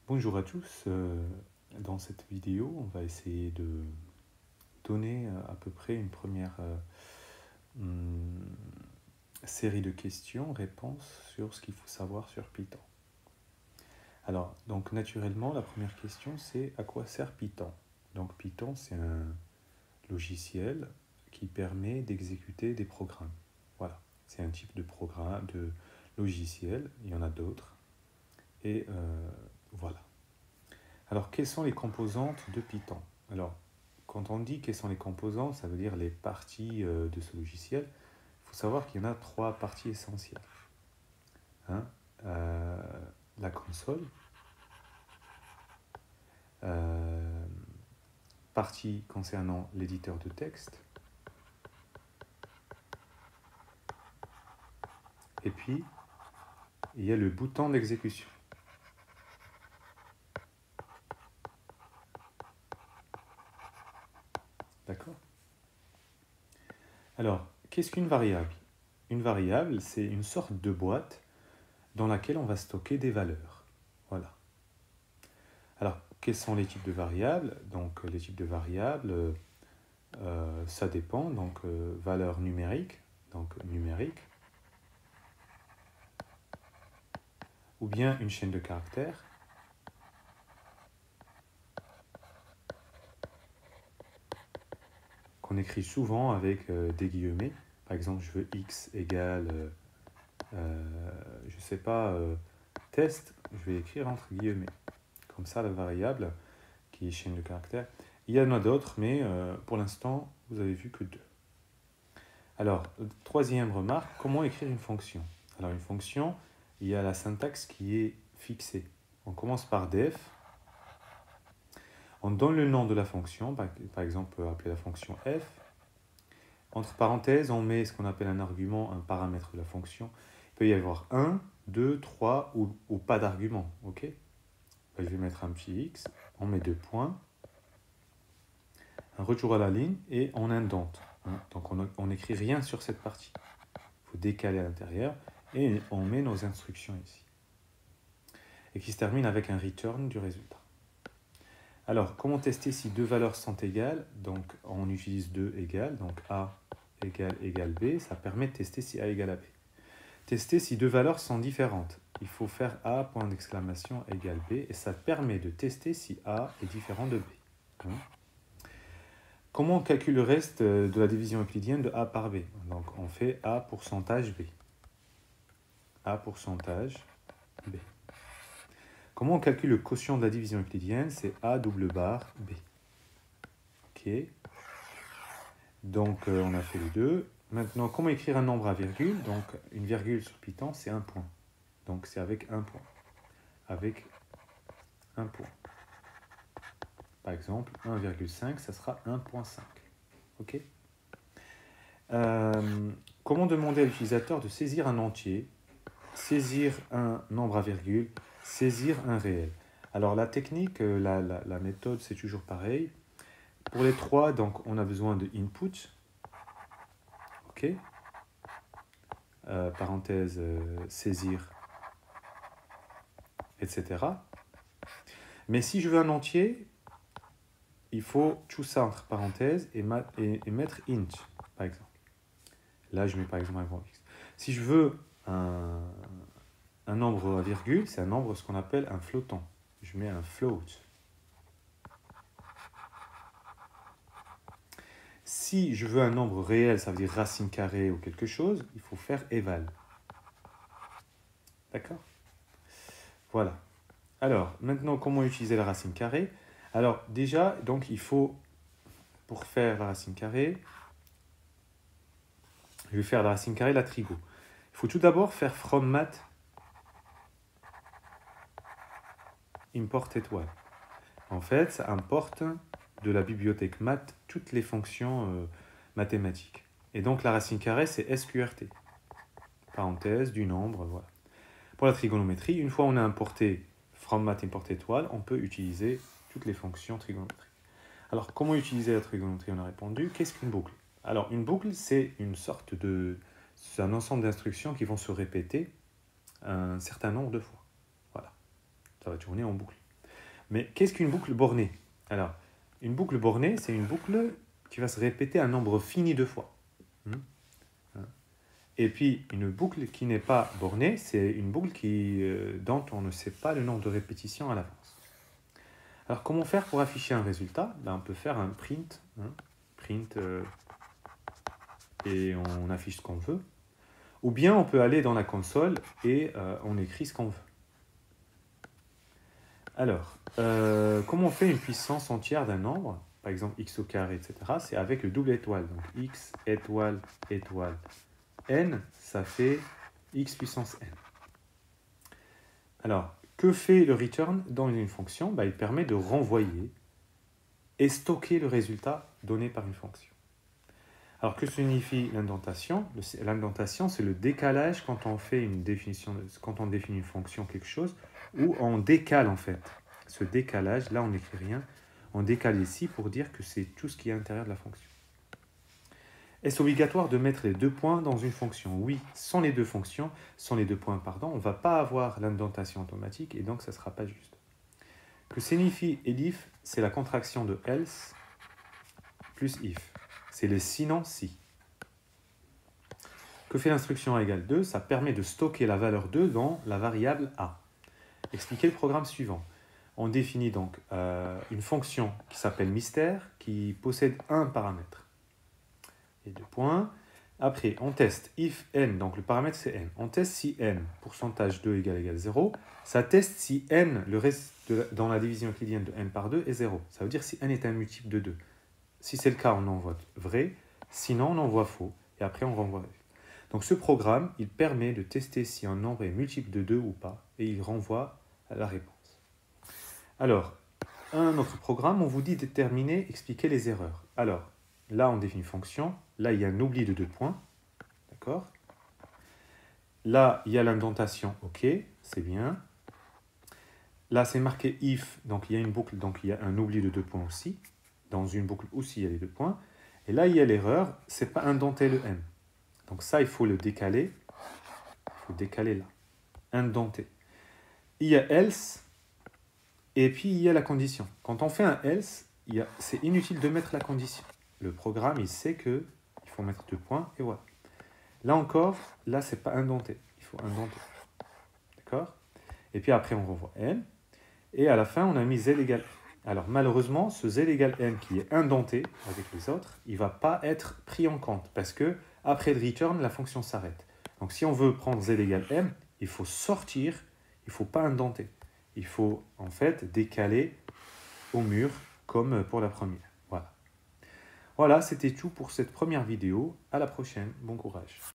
Bonjour à tous. Dans cette vidéo, on va essayer de donner à peu près une première hum, série de questions-réponses sur ce qu'il faut savoir sur Python. Alors, donc naturellement, la première question, c'est à quoi sert Python? Donc Python, c'est un logiciel qui permet d'exécuter des programmes. Voilà, c'est un type de programme, de logiciel, il y en a d'autres. Et voilà. Alors, quelles sont les composantes de Python? Alors, quand on dit quelles sont les composantes, ça veut dire les parties de ce logiciel. Il faut savoir qu'il y en a trois parties essentielles. Hein. Euh, la console, euh, partie concernant l'éditeur de texte, et puis il y a le bouton d'exécution. D'accord? Alors, qu'est-ce qu'une variable? Une variable, c'est une sorte de boîte dans laquelle on va stocker des valeurs. Voilà. Alors, quels sont les types de variables? Donc, les types de variables, ça dépend. Donc, valeur numérique, ou bien une chaîne de caractères, qu'on écrit souvent avec des guillemets. Par exemple, je veux x égale, je ne sais pas, test, je vais écrire entre guillemets. Comme ça, la variable qui est chaîne de caractères. Il y en a d'autres, mais pour l'instant, vous avez vu que deux. Alors, troisième remarque, comment écrire une fonction? Alors, une fonction, il y a la syntaxe qui est fixée. On commence par def, on donne le nom de la fonction, par exemple, on peut appeler la fonction f. Entre parenthèses, on met ce qu'on appelle un argument, un paramètre de la fonction. Il peut y avoir 1, 2, 3 ou pas d'argument. Ok? Je vais mettre un petit x, on met deux points, un retour à la ligne et on indente. Donc on n'écrit rien sur cette partie. Il faut décaler à l'intérieur et on met nos instructions ici. Et qui se termine avec un return du résultat. Alors, comment tester si deux valeurs sont égales? Donc, on utilise 2 égales, donc A égale B, ça permet de tester si A égale à B. Tester si deux valeurs sont différentes. Il faut faire A, point d'exclamation, égale B, et ça permet de tester si A est différent de B. Comment on calcule le reste de la division euclidienne de A par B? Donc, on fait A pourcentage B. A pourcentage B. Comment on calcule le quotient de la division euclidienne? C'est A double barre B. Ok. Donc, on a fait les deux. Maintenant, comment écrire un nombre à virgule? Donc, une virgule sur Python, c'est un point. Donc, c'est avec un point. Avec un point. Par exemple, 1,5, ça sera 1,5. Ok. Comment demander à l'utilisateur de saisir un entier, saisir un nombre à virgule, saisir un réel? Alors, la technique, la méthode, c'est toujours pareil. Pour les trois, donc, on a besoin de input. Ok. Parenthèse, saisir, etc. Mais si je veux un entier, il faut tout ça entre parenthèses et mettre int, par exemple. Là, je mets par exemple un grand X. Si je veux un nombre à virgule, c'est un nombre, ce qu'on appelle un flottant. Je mets un float. Si je veux un nombre réel, ça veut dire racine carrée ou quelque chose, il faut faire eval. D'accord? Voilà. Alors, maintenant, comment utiliser la racine carrée? Alors, déjà, donc, il faut, pour faire la racine carrée, je vais faire la racine carrée, la trigo. Il faut tout d'abord faire from math import étoile. En fait, ça importe de la bibliothèque math toutes les fonctions mathématiques. Et donc, la racine carrée, c'est SQRT. Parenthèse, du nombre, voilà. Pour la trigonométrie, une fois on a importé from math import étoile, on peut utiliser toutes les fonctions trigonométriques. Alors, comment utiliser la trigonométrie? On a répondu. Qu'est-ce qu'une boucle? Alors, une boucle, c'est une sorte de... C'est un ensemble d'instructions qui vont se répéter un certain nombre de fois. Voilà. Ça va tourner en boucle. Mais qu'est-ce qu'une boucle bornée? Alors, une boucle bornée, c'est une boucle qui va se répéter un nombre fini de fois. Et puis, une boucle qui n'est pas bornée, c'est une boucle dont on ne sait pas le nombre de répétitions à l'avance. Alors, comment faire pour afficher un résultat? On peut faire un print, et on affiche ce qu'on veut. Ou bien, on peut aller dans la console et on écrit ce qu'on veut. Alors, comment on fait une puissance entière d'un nombre? Par exemple, x au carré, etc. C'est avec le double étoile. Donc, x étoile étoile n, ça fait x puissance n. Alors, que fait le return dans une fonction? Il permet de renvoyer et stocker le résultat donné par une fonction. Alors, que signifie l'indentation? L'indentation, c'est le décalage quand on fait une définition, quand on définit une fonction, quelque chose, où on décale en fait. Ce décalage, là on n'écrit rien, on décale ici pour dire que c'est tout ce qui est à l'intérieur de la fonction. Est-ce obligatoire de mettre les deux points dans une fonction? Oui, sans les deux points, on ne va pas avoir l'indentation automatique et donc ça ne sera pas juste. Que signifie elif? C'est la contraction de else plus if. C'est le sinon si. Que fait l'instruction a égale 2? Ça permet de stocker la valeur 2 dans la variable a. Expliquez le programme suivant. On définit donc une fonction qui s'appelle mystère, qui possède un paramètre. Et deux points. Après, on teste if n, donc le paramètre c'est n. On teste si n, pourcentage 2 égale 0. Ça teste si n, le reste dans la division euclidienne de n par 2 est 0. Ça veut dire si n est un multiple de 2. Si c'est le cas, on envoie vrai. Sinon, on envoie faux. Et après, on renvoie. Donc ce programme, il permet de tester si un nombre est multiple de 2 ou pas. Et il renvoie à la réponse. Alors, un autre programme, on vous dit déterminer, expliquer les erreurs. Alors, là, on définit une fonction. Là, il y a un oubli de 2 points. D'accord? Là, il y a l'indentation. OK, c'est bien. Là, c'est marqué if. Donc, il y a une boucle. Donc, il y a un oubli de 2 points aussi. Dans une boucle aussi, il y a les 2 points. Et là, il y a l'erreur. Ce n'est pas indenté le n. Donc, ça, il faut le décaler. Il faut décaler là. Indenter. Il y a else. Et puis, il y a la condition. Quand on fait un else, c'est inutile de mettre la condition. Le programme, il sait qu'il faut mettre 2 points, et voilà. Là encore, là, ce n'est pas indenté. Il faut indenter. D'accord? Et puis après, on renvoie n. Et à la fin, on a mis z égale n. Alors, malheureusement, ce z égale n qui est indenté avec les autres, il ne va pas être pris en compte. Parce que après le return, la fonction s'arrête. Donc, si on veut prendre z égale m, il faut sortir, il ne faut pas indenter. Il faut en fait décaler au mur comme pour la première. Voilà, c'était tout pour cette première vidéo. À la prochaine. Bon courage.